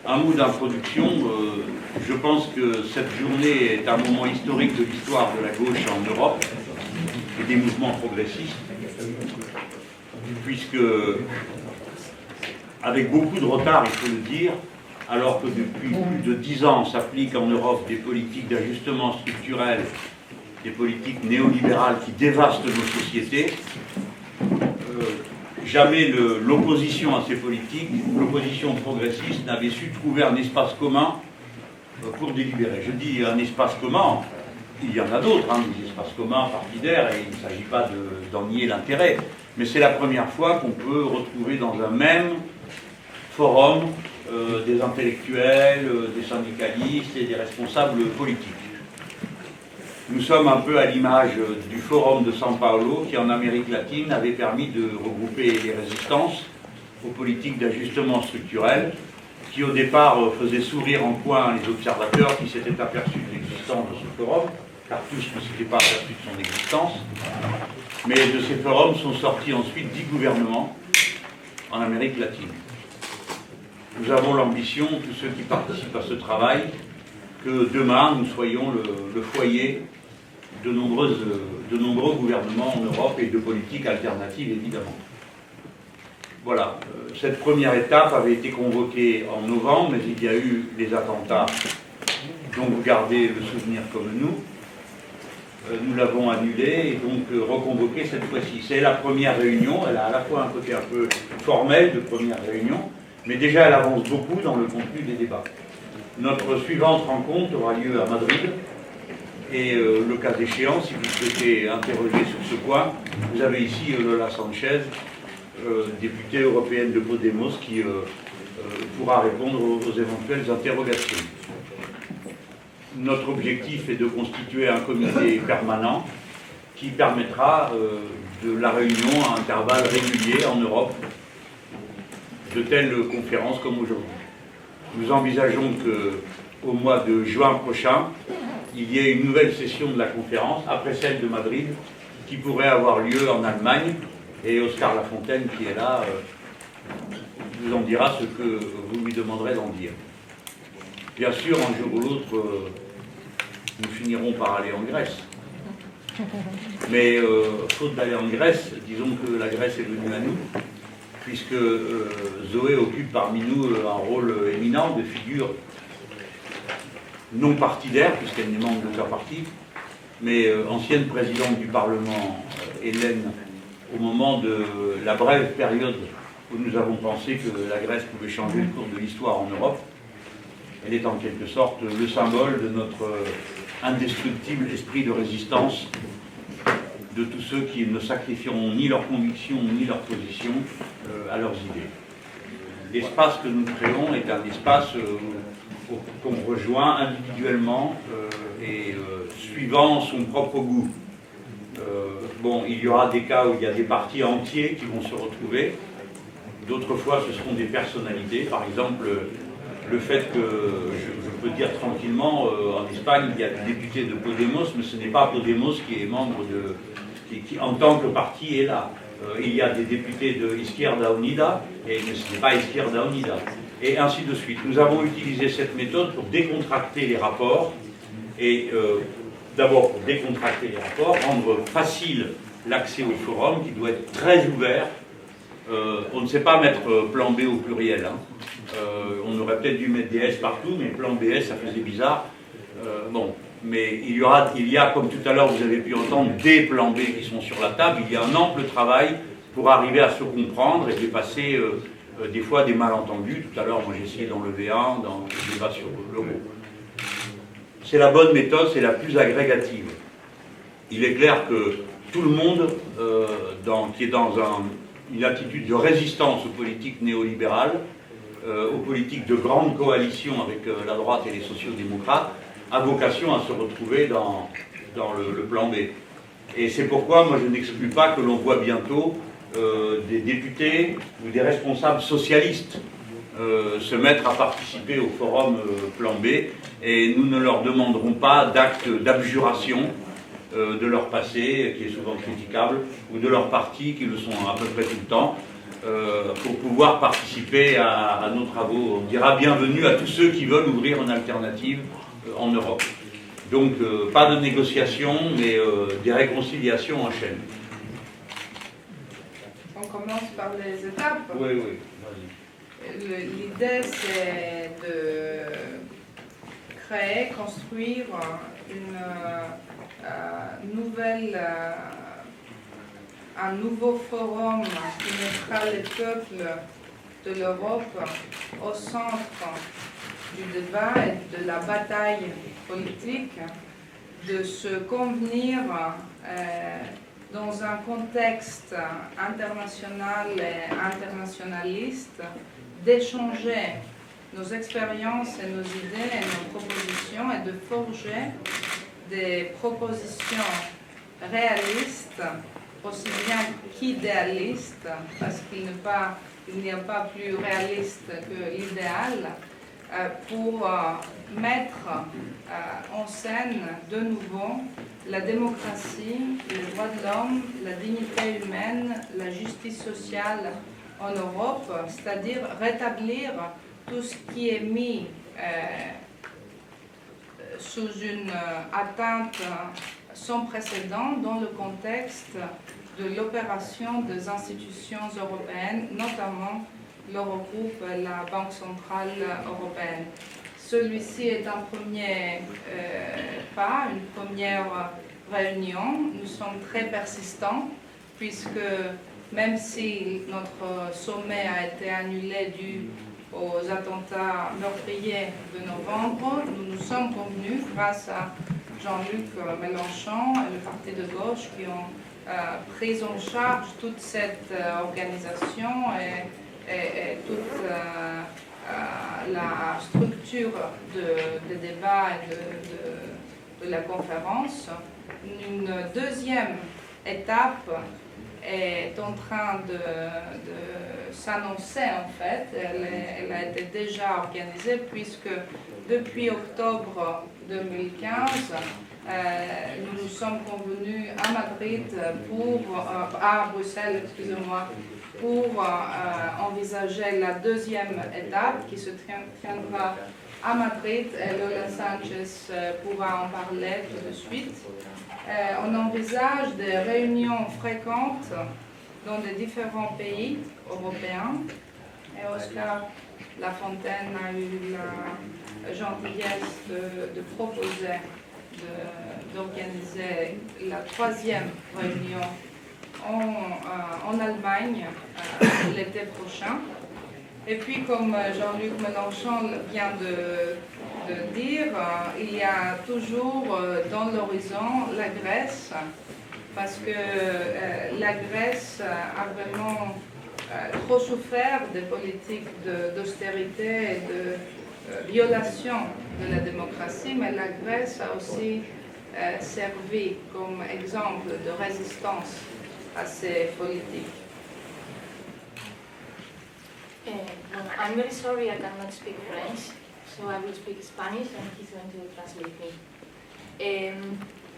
Un mot d'introduction. Je pense que cette journée est un moment historique de l'histoire de la gauche en Europe et des mouvements progressistes, puisque, avec beaucoup de retard, il faut le dire, alors que depuis plus de 10 ans s'appliquent en Europe des politiques d'ajustement structurel, des politiques néolibérales qui dévastent nos sociétés, jamais l'opposition à ces politiques, l'opposition progressiste, n'avait su trouver un espace commun pour délibérer. Je dis un espace commun, il y en a d'autres, des espaces communs partidaires, et il ne s'agit pas d'en nier l'intérêt, mais c'est la première fois qu'on peut retrouver dans un même forum des intellectuels, des syndicalistes et des responsables politiques. Nous sommes un peu à l'image du forum de São Paulo qui, en Amérique latine, avait permis de regrouper les résistances aux politiques d'ajustement structurel, qui au départ faisaient sourire en coin les observateurs qui s'étaient aperçus de l'existence de ce forum, car tous ne s'étaient pas aperçus de son existence. Mais de ces forums sont sortis ensuite 10 gouvernements en Amérique latine. Nous avons l'ambition, tous ceux qui participent à ce travail, que demain nous soyons le foyer de nombreux gouvernements en Europe et de politiques alternatives, évidemment. Voilà, cette première étape avait été convoquée en novembre, mais il y a eu les attentats dont vous gardez le souvenir comme nous. Nous l'avons annulée et donc reconvoquée cette fois-ci. C'est la première réunion, elle a à la fois un côté un peu formel de première réunion, mais déjà elle avance beaucoup dans le contenu des débats. Notre suivante rencontre aura lieu à Madrid et le cas échéant, si vous souhaitez interroger sur ce point, vous avez ici Lola Sanchez, députée européenne de Podemos, qui pourra répondre aux éventuelles interrogations. Notre objectif est de constituer un comité permanent qui permettra de la réunion à intervalles réguliers en Europe de telles conférences comme aujourd'hui. Nous envisageons qu'au mois de juin prochain, il y ait une nouvelle session de la conférence, après celle de Madrid, qui pourrait avoir lieu en Allemagne, et Oscar Lafontaine, qui est là, vous en dira ce que vous lui demanderez d'en dire. Bien sûr, un jour ou l'autre, nous finirons par aller en Grèce. Mais faute d'aller en Grèce, disons que la Grèce est venue à nous, puisque Zoé occupe parmi nous un rôle éminent de figure non partidaire, puisqu'elle n'est membre d'aucun parti, mais ancienne présidente du Parlement, Hélène, au moment de la brève période où nous avons pensé que la Grèce pouvait changer le cours de l'histoire en Europe. Elle est en quelque sorte le symbole de notre indestructible esprit de résistance, de tous ceux qui ne sacrifieront ni leurs convictions ni leurs positions à leurs idées. L'espace que nous créons est un espace qu'on rejoint individuellement et suivant son propre goût. Bon, il y aura des cas où il y a des partis entiers qui vont se retrouver. D'autres fois, ce seront des personnalités. Par exemple, le fait que, je peux dire tranquillement, en Espagne, il y a des députés de Podemos, mais ce n'est pas Podemos qui est membre qui en tant que parti est là. Il y a des députés de Izquierda Unida, mais ce n'est pas Izquierda Unida. Et ainsi de suite. Nous avons utilisé cette méthode pour décontracter les rapports, et d'abord pour décontracter les rapports, rendre facile l'accès au forum, qui doit être très ouvert. On ne sait pas mettre plan B au pluriel. On aurait peut-être dû mettre des S partout, mais plan BS, ça faisait bizarre. Bon, mais il y a, comme tout à l'heure vous avez pu entendre, des plans B qui sont sur la table. Il y a un ample travail pour arriver à se comprendre et dépasser des fois des malentendus. Tout à l'heure, moi j'ai essayé d'enlever un dans le débat sur l'euro. C'est la bonne méthode, c'est la plus agrégative. Il est clair que tout le monde qui est dans une attitude de résistance aux politiques néolibérales, aux politiques de grande coalition avec la droite et les sociaux-démocrates, a vocation à se retrouver dans le plan B. Et c'est pourquoi moi je n'exclus pas que l'on voit bientôt des députés ou des responsables socialistes se mettre à participer au forum plan B, et nous ne leur demanderons pas d'acte d'abjuration de leur passé, qui est souvent critiquable, ou de leur parti, qui le sont à peu près tout le temps. pour pouvoir participer à nos travaux. On dira bienvenue à tous ceux qui veulent ouvrir une alternative en Europe. Donc, pas de négociations, mais des réconciliations en chaîne. On commence par les étapes. Oui, oui. L'idée, c'est de créer, construire un nouveau forum qui mettra les peuples de l'Europe au centre du débat et de la bataille politique, de se convenir dans un contexte international et internationaliste, d'échanger nos expériences et nos idées et nos propositions et de forger des propositions réalistes, aussi bien qu'idéalistes, parce qu'il n'y a pas plus réaliste que l'idéal, pour mettre en scène de nouveau la démocratie, les droits de l'homme, la dignité humaine, la justice sociale en Europe, c'est-à-dire rétablir tout ce qui est mis sous une atteinte sans précédent dans le contexte de l'opération des institutions européennes, notamment l'Eurogroupe et la Banque centrale européenne. Celui-ci est un premier pas, une première réunion. Nous sommes très persistants puisque même si notre sommet a été annulé dû aux attentats meurtriers de novembre, nous nous sommes convenus, grâce à Jean-Luc Mélenchon et le parti de gauche, qui ont pris en charge toute cette organisation et toute la structure des débats et de la conférence. Une deuxième étape est en train de s'annoncer en fait. Elle a été déjà organisée puisque depuis octobre 2015, nous nous sommes convenus à Madrid à Bruxelles, excusez-moi, pour envisager la deuxième étape qui se tiendra à Madrid, et Lola Sanchez pourra en parler tout de suite. On envisage des réunions fréquentes dans les différents pays européens. Et Oscar Lafontaine a eu la gentillesse de proposer d'organiser la troisième réunion en Allemagne l'été prochain. Et puis, comme Jean-Luc Mélenchon vient de dire, il y a toujours dans l'horizon la Grèce, parce que la Grèce a vraiment trop souffert des politiques d'austérité et de violation de la démocratie, mais la Grèce a aussi servi comme exemple de résistance à ces politiques. Well, I'm very sorry I cannot speak French, so I will speak Spanish and he's going to translate me.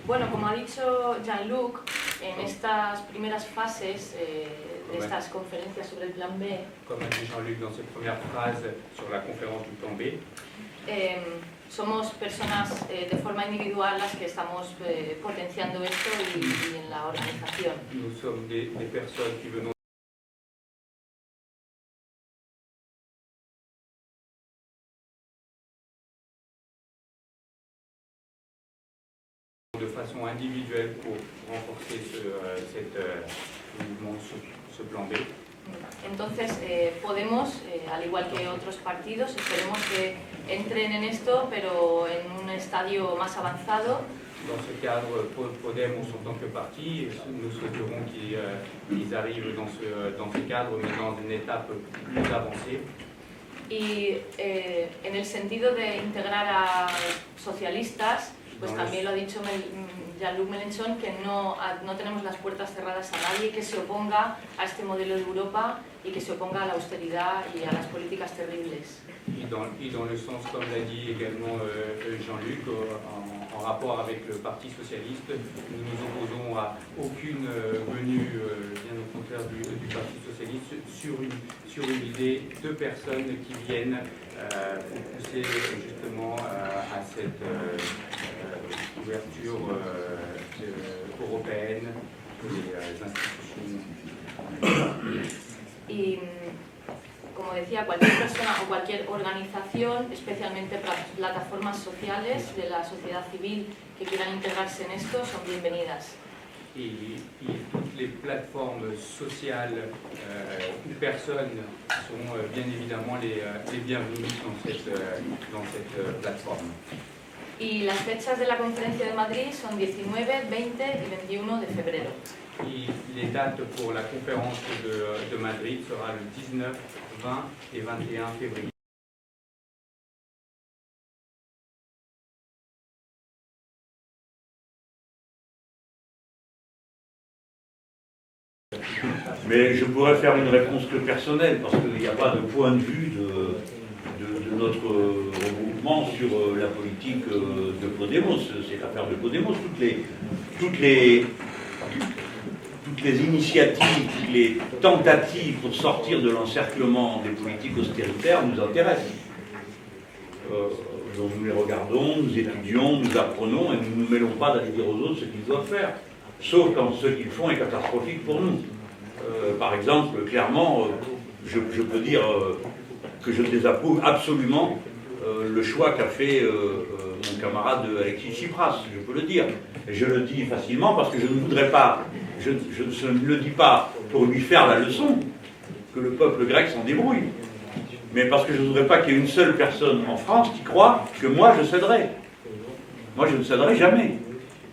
Bueno, como ha dicho Jean-Luc, en estas primeras fases de estas conferencias sobre el Plan B, comme a dit Jean-Luc dans cette première phrase sur la conférence du Plan B, somos personas de forma individual las que estamos potenciando esto y en la organización. nous sommes des personnes qui venons de façon individuelle pour renforcer ce plan B. Entonces, Podemos, al igual que otros partidos, esperemos que entren en esto, pero en un estadio más avanzado. Dans ce cadre, Podemos, en tant que parti, nous souhaiterons qu'ils arrivent dans ce cadre, mais dans une étape plus avancée. Y en el sentido de integrar a socialistas, pues también lo ha dicho Jean-Luc Mélenchon que no tenemos las puertas cerradas a nadie que se oponga a este modelo de Europa y que se oponga a la austeridad y a las políticas terribles. Et dans le sens, comme l'a dit également Jean-Luc, en rapport avec le Parti Socialiste, nous nous opposons à aucune venue, bien au contraire du Parti Socialiste, sur une idée de personnes qui viennent pour pousser justement à cette ouverture européenne des institutions. Y, como decía, cualquier persona o cualquier organización, especialmente plataformas sociales de la sociedad civil que quieran integrarse en esto, son bienvenidas. Et toutes les plateformes sociales ou personnes sont bien évidemment les bienvenues dans cette plateforme. Y las fechas de la conferencia de Madrid son 19, 20 y 21 de febrero. Et les dates pour la conférence de Madrid sera le 19, 20 et 21 février. Mais je pourrais faire une réponse que personnelle, parce qu'il n'y a pas de point de vue de notre regroupement sur la politique de Podemos. C'est l'affaire de Podemos. Toutes les initiatives, toutes les tentatives pour sortir de l'encerclement des politiques austéritaires nous intéressent. Donc nous les regardons, nous étudions, nous apprenons et nous ne nous mêlons pas d'aller dire aux autres ce qu'ils doivent faire. Sauf quand ce qu'ils font est catastrophique pour nous. Par exemple, clairement, je peux dire que je désapprouve absolument le choix qu'a fait mon camarade Alexis Tsipras, je peux le dire. Et je le dis facilement parce que je ne voudrais pas, je ne le dis pas pour lui faire la leçon, que le peuple grec s'en débrouille, mais parce que je ne voudrais pas qu'il y ait une seule personne en France qui croit que moi je céderai. Moi je ne céderai jamais.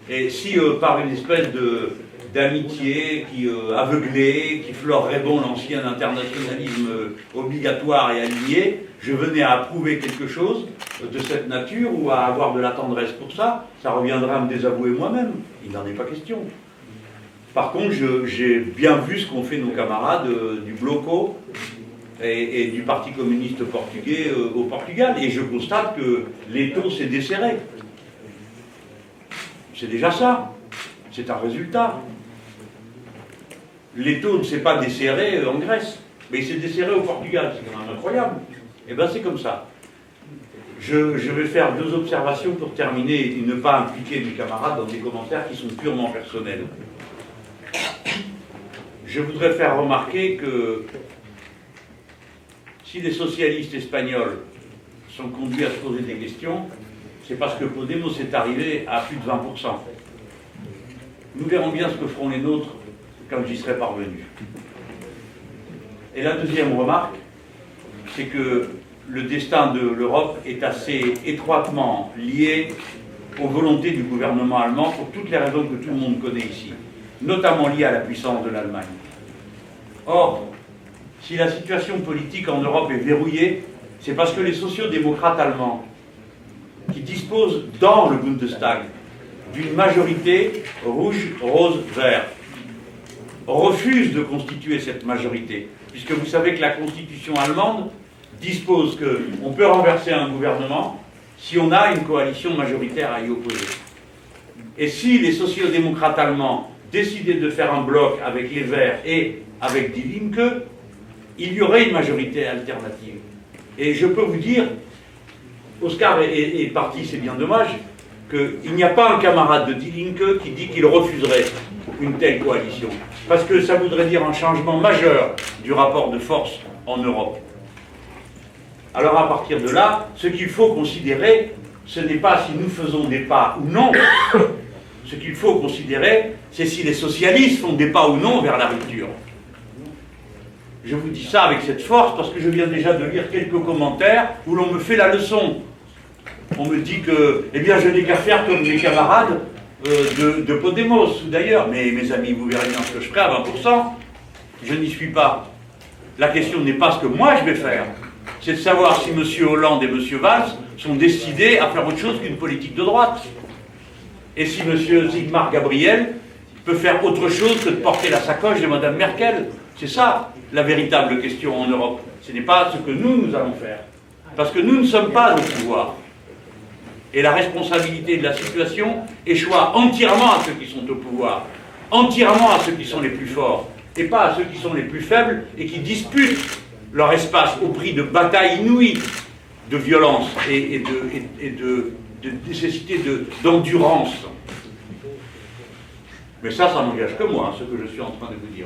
Et si par une espèce d'amitié qui aveuglée, qui florerait bon l'ancien internationalisme obligatoire et aligné, je venais à approuver quelque chose de cette nature ou à avoir de la tendresse pour ça, ça reviendrait à me désavouer moi-même. Il n'en est pas question. Par contre, j'ai bien vu ce qu'ont fait nos camarades du Bloco et du Parti communiste portugais au Portugal, et je constate que l'étau s'est desserré. C'est déjà ça. C'est un résultat. L'étau ne s'est pas desserré en Grèce, mais il s'est desserré au Portugal. C'est quand même incroyable. Et bien c'est comme ça. Je vais faire deux observations pour terminer et ne pas impliquer mes camarades dans des commentaires qui sont purement personnels. Je voudrais faire remarquer que si les socialistes espagnols sont conduits à se poser des questions, c'est parce que Podemos est arrivé à plus de 20%. Nous verrons bien ce que feront les nôtres quand j'y serai parvenu. Et la deuxième remarque, c'est que le destin de l'Europe est assez étroitement lié aux volontés du gouvernement allemand pour toutes les raisons que tout le monde connaît ici, notamment liées à la puissance de l'Allemagne. Or, si la situation politique en Europe est verrouillée, c'est parce que les sociodémocrates allemands, qui disposent dans le Bundestag d'une majorité rouge, rose, vert, refusent de constituer cette majorité, puisque vous savez que la constitution allemande dispose qu'on peut renverser un gouvernement si on a une coalition majoritaire à y opposer. Et si les sociodémocrates allemands décidaient de faire un bloc avec les Verts et avec Die Linke, il y aurait une majorité alternative. Et je peux vous dire, Oscar est parti, c'est bien dommage, qu'il n'y a pas un camarade de Die Linke qui dit qu'il refuserait une telle coalition. Parce que ça voudrait dire un changement majeur du rapport de force en Europe. Alors à partir de là, ce qu'il faut considérer, ce n'est pas si nous faisons des pas ou non. Ce qu'il faut considérer, c'est si les socialistes font des pas ou non vers la rupture. Je vous dis ça avec cette force parce que je viens déjà de lire quelques commentaires où l'on me fait la leçon. On me dit que, eh bien, je n'ai qu'à faire comme mes camarades de Podemos ou d'ailleurs. Mais mes amis, vous verrez bien ce que je ferai à 20%. Je n'y suis pas. La question n'est pas ce que moi je vais faire. C'est de savoir si M. Hollande et M. Valls sont décidés à faire autre chose qu'une politique de droite. Et si M. Sigmar Gabriel peut faire autre chose que de porter la sacoche de Mme Merkel. C'est ça la véritable question en Europe. Ce n'est pas ce que nous allons faire. Parce que nous ne sommes pas au pouvoir. Et la responsabilité de la situation échoit entièrement à ceux qui sont au pouvoir, entièrement à ceux qui sont les plus forts, et pas à ceux qui sont les plus faibles et qui disputent leur espace au prix de batailles inouïes, de violence et de nécessité d'endurance. Mais ça n'engage que moi, ce que je suis en train de vous dire.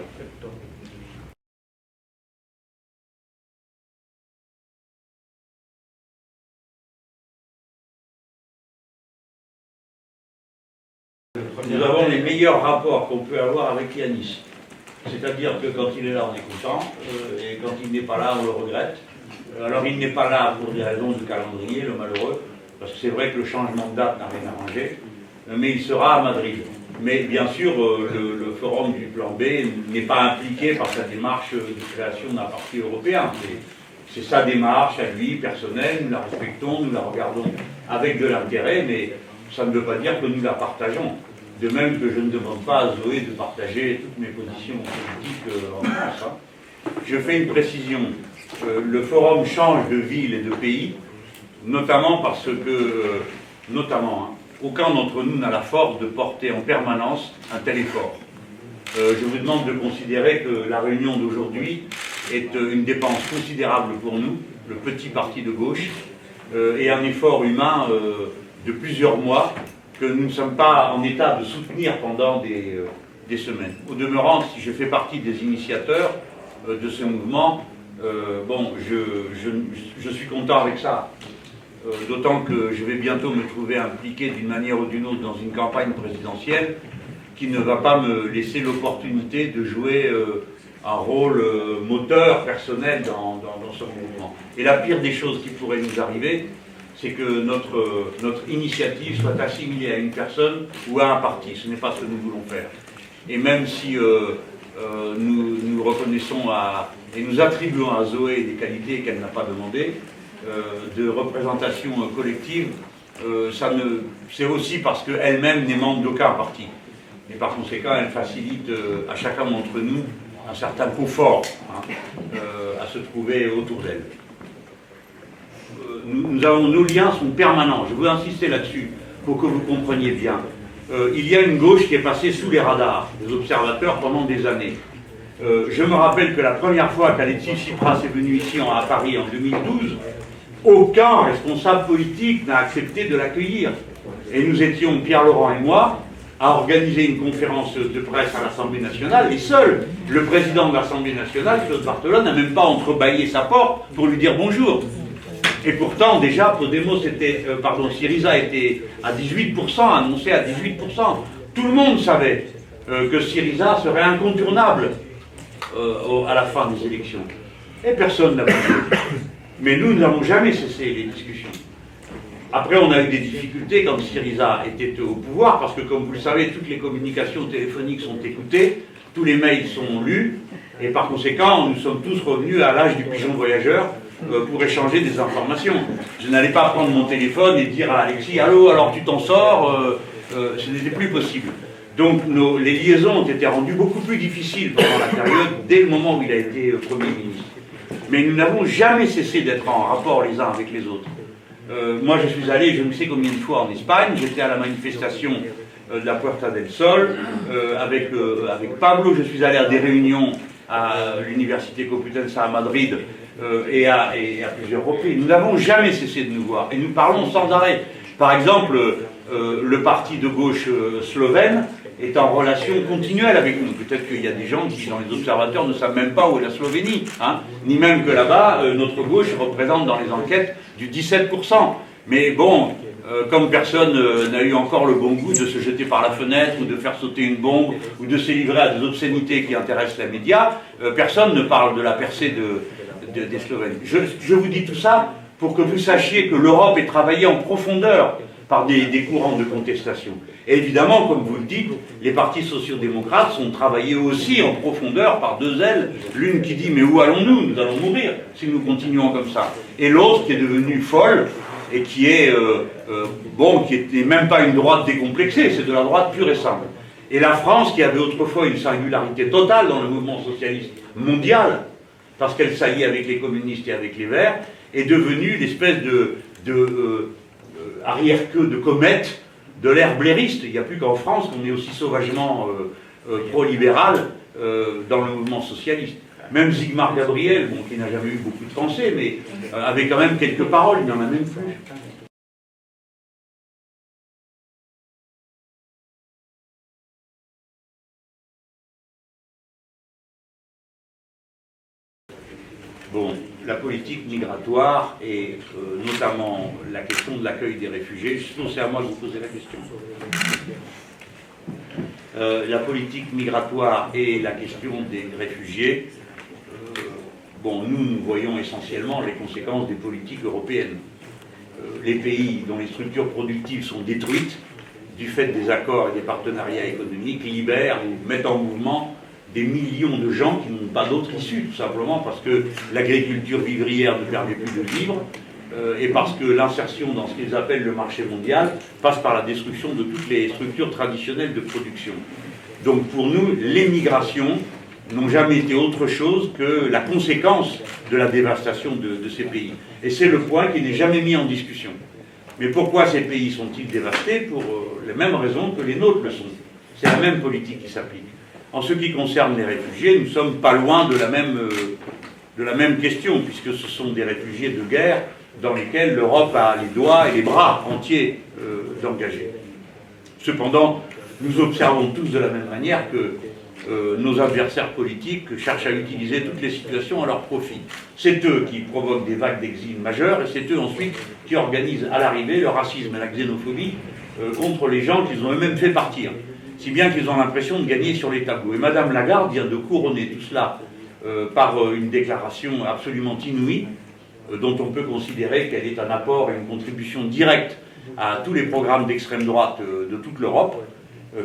Nous avons les meilleurs rapports qu'on peut avoir avec Yanis. C'est-à-dire que quand il est là, on est content, et quand il n'est pas là, on le regrette. Alors il n'est pas là pour des raisons de calendrier, le malheureux, parce que c'est vrai que le changement de date n'a rien arrangé, mais il sera à Madrid. Mais bien sûr, le forum du plan B n'est pas impliqué par sa démarche de création d'un parti européen. C'est sa démarche à lui, personnelle, nous la respectons, nous la regardons avec de l'intérêt, mais ça ne veut pas dire que nous la partageons. De même que je ne demande pas à Zoé de partager toutes mes positions politiques en France. Je fais une précision. Le forum change de ville et de pays, notamment parce que, aucun d'entre nous n'a la force de porter en permanence un tel effort. Je vous demande de considérer que la réunion d'aujourd'hui est une dépense considérable pour nous, le petit parti de gauche, et un effort humain de plusieurs mois que nous ne sommes pas en état de soutenir pendant des semaines. Au demeurant, si je fais partie des initiateurs de ce mouvement, je suis content avec ça. D'autant que je vais bientôt me trouver impliqué d'une manière ou d'une autre dans une campagne présidentielle qui ne va pas me laisser l'opportunité de jouer un rôle moteur personnel dans ce mouvement. Et la pire des choses qui pourrait nous arriver, c'est que notre initiative soit assimilée à une personne ou à un parti. Ce n'est pas ce que nous voulons faire. Et même si nous reconnaissons et nous attribuons à Zoé des qualités qu'elle n'a pas demandées, de représentation collective, c'est aussi parce qu'elle-même n'est membre d'aucun parti. Et par conséquent, elle facilite à chacun d'entre nous un certain confort à se trouver autour d'elle. Nos liens sont permanents. Je veux insister là-dessus pour que vous compreniez bien. Il y a une gauche qui est passée sous les radars des observateurs pendant des années. Je me rappelle que la première fois qu'Alexis Tsipras est venu ici à Paris en 2012, aucun responsable politique n'a accepté de l'accueillir. Et nous étions, Pierre Laurent et moi, à organiser une conférence de presse à l'Assemblée nationale, et seul le président de l'Assemblée nationale, Claude Barthelon, n'a même pas entrebâillé sa porte pour lui dire bonjour. Et pourtant, déjà, Syriza était à 18%, annoncé à 18%. Tout le monde savait que Syriza serait incontournable à la fin des élections. Et personne n'a voulu. Mais nous n'avons jamais cessé les discussions. Après, on a eu des difficultés quand Syriza était au pouvoir, parce que, comme vous le savez, toutes les communications téléphoniques sont écoutées, tous les mails sont lus, et par conséquent, nous sommes tous revenus à l'âge du pigeon voyageur pour échanger des informations. Je n'allais pas prendre mon téléphone et dire à Alexis « Allô, alors tu t'en sors ?» Ce n'était plus possible. Donc les liaisons ont été rendues beaucoup plus difficiles pendant la période, dès le moment où il a été Premier ministre. Mais nous n'avons jamais cessé d'être en rapport les uns avec les autres. Moi, je suis allé, je ne sais combien de fois en Espagne, j'étais à la manifestation de la Puerta del Sol, avec Pablo, je suis allé à des réunions à l'Université Complutense à Madrid, et à plusieurs reprises. Nous n'avons jamais cessé de nous voir, et nous parlons sans arrêt. Par exemple, le parti de gauche slovène est en relation continuelle avec nous. Peut-être qu'il y a des gens qui, dans les observateurs, ne savent même pas où est la Slovénie, ni même que là-bas, notre gauche représente dans les enquêtes du 17%. Mais bon, comme personne n'a eu encore le bon goût de se jeter par la fenêtre, ou de faire sauter une bombe, ou de se livrer à des obscénités qui intéressent les médias, personne ne parle de la percée des Slovènes. Je vous dis tout ça pour que vous sachiez que l'Europe est travaillée en profondeur par des courants de contestation. Et évidemment, comme vous le dites, les partis sociaux-démocrates sont travaillés aussi en profondeur par deux ailes. L'une qui dit « mais où allons-nous? Nous allons mourir si nous continuons comme ça ». Et l'autre qui est devenue folle et qui est, bon, qui n'était même pas une droite décomplexée, c'est de la droite pure et simple. Et la France, qui avait autrefois une singularité totale dans le mouvement socialiste mondial, parce qu'elle s'alliait avec les communistes et avec les Verts, est devenue l'espèce de arrière-queue de comète de l'ère blairiste. Il n'y a plus qu'en France qu'on est aussi sauvagement pro-libéral dans le mouvement socialiste. Même Zygmunt Gabriel, bon, qui n'a jamais eu beaucoup de Français, mais avait quand même quelques paroles, il n'y en a même plus. Bon, la politique migratoire et notamment la question de l'accueil des réfugiés, c'est à moi de vous poser la question. La politique migratoire et la question des réfugiés, bon, nous voyons essentiellement les conséquences des politiques européennes. Les pays dont les structures productives sont détruites du fait des accords et des partenariats économiques libèrent ou mettent en mouvement des millions de gens qui n'ont pas d'autre issue, tout simplement parce que l'agriculture vivrière ne permet plus de vivre et parce que l'insertion dans ce qu'ils appellent le marché mondial passe par la destruction de toutes les structures traditionnelles de production. Donc pour nous, les migrations n'ont jamais été autre chose que la conséquence de la dévastation de ces pays. Et c'est le point qui n'est jamais mis en discussion. Mais pourquoi ces pays sont-ils dévastés? Pour les mêmes raisons que les nôtres le sont. C'est la même politique qui s'applique. En ce qui concerne les réfugiés, nous ne sommes pas loin de la même question, puisque ce sont des réfugiés de guerre dans lesquels l'Europe a les doigts et les bras entiers d'engager. Cependant, nous observons tous de la même manière que nos adversaires politiques cherchent à utiliser toutes les situations à leur profit. C'est eux qui provoquent des vagues d'exil majeures et c'est eux ensuite qui organisent à l'arrivée le racisme et la xénophobie contre les gens qu'ils ont eux-mêmes fait partir. Si bien qu'ils ont l'impression de gagner sur les tableaux. Et Madame Lagarde vient de couronner tout cela par une déclaration absolument inouïe, dont on peut considérer qu'elle est un apport et une contribution directe à tous les programmes d'extrême droite de toute l'Europe,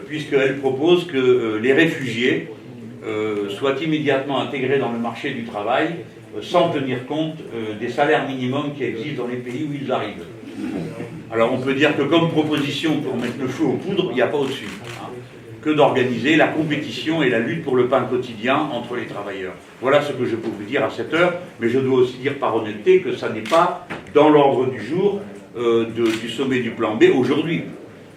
puisqu'elle propose que les réfugiés soient immédiatement intégrés dans le marché du travail sans tenir compte des salaires minimums qui existent dans les pays où ils arrivent. Alors on peut dire que comme proposition pour mettre le feu aux poudres, il n'y a pas au-dessus. Que d'organiser la compétition et la lutte pour le pain quotidien entre les travailleurs. Voilà ce que je peux vous dire à cette heure, mais je dois aussi dire par honnêteté que ça n'est pas dans l'ordre du jour du sommet du plan B aujourd'hui,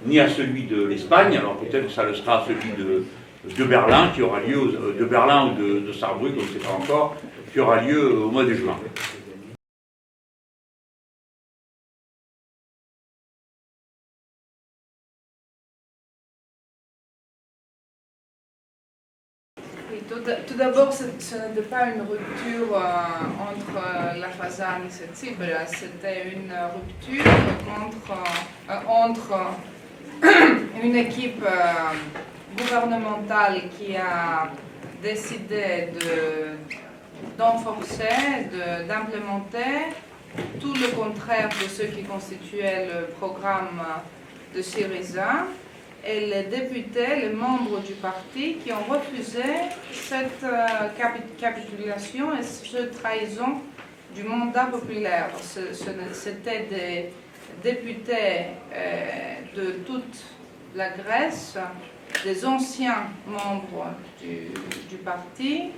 ni à celui de l'Espagne, alors peut-être que ça le sera à celui de Berlin, qui aura lieu, de Berlin ou de Saarbrück, on ne sait pas encore, qui aura lieu au mois de juin. Tout d'abord, ce n'était pas une rupture entre la Fasan et Tsipras, c'était une rupture entre une équipe gouvernementale qui a décidé d'enforcer, d'implémenter tout le contraire de ce qui constituait le programme de Syriza, et les députés, les membres du parti qui ont refusé cette capitulation et cette trahison du mandat populaire. C'était des députés de toute la Grèce, des anciens membres du parti,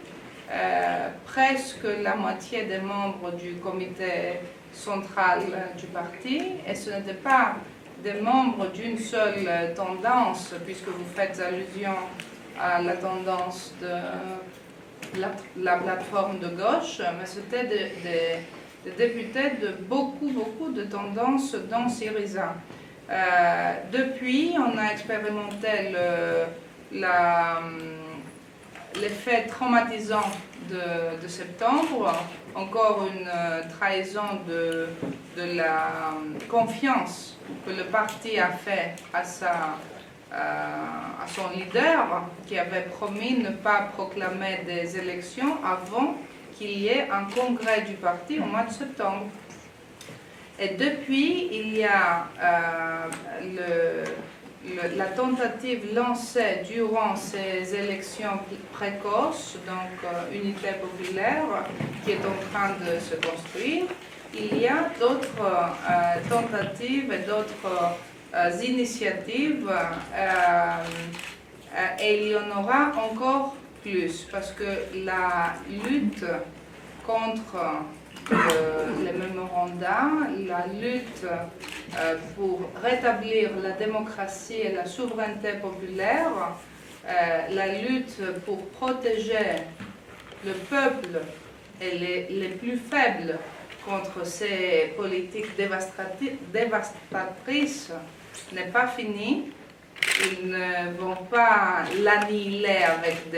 presque la moitié des membres du comité central du parti, et ce n'était pas des membres d'une seule tendance, puisque vous faites allusion à la tendance de la plateforme de gauche, mais c'était des députés de beaucoup de tendances dans Syriza. Depuis, on a expérimenté l'effet traumatisant de septembre, encore une trahison de la confiance que le parti a fait à son leader, qui avait promis ne pas proclamer des élections avant qu'il y ait un congrès du parti au mois de septembre. Et depuis, il y a la tentative lancée durant ces élections précoces, donc Unité populaire, qui est en train de se construire, il y a d'autres tentatives et d'autres initiatives et il y en aura encore plus parce que la lutte contre les mémorandums, la lutte pour rétablir la démocratie et la souveraineté populaire, la lutte pour protéger le peuple et les plus faibles contre ces politiques dévastatrices n'est pas finie. Ils ne vont pas l'annihiler avec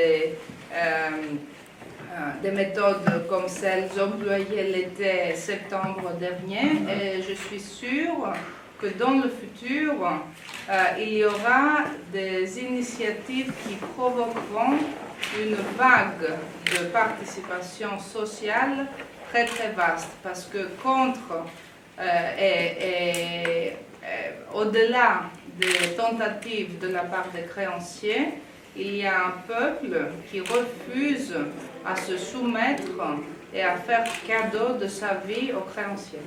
des méthodes comme celles employées l'été septembre dernier. Et je suis sûre que dans le futur, il y aura des initiatives qui provoqueront une vague de participation sociale très très vaste, parce que contre et au-delà des tentatives de la part des créanciers, il y a un peuple qui refuse à se soumettre et à faire cadeau de sa vie aux créanciers.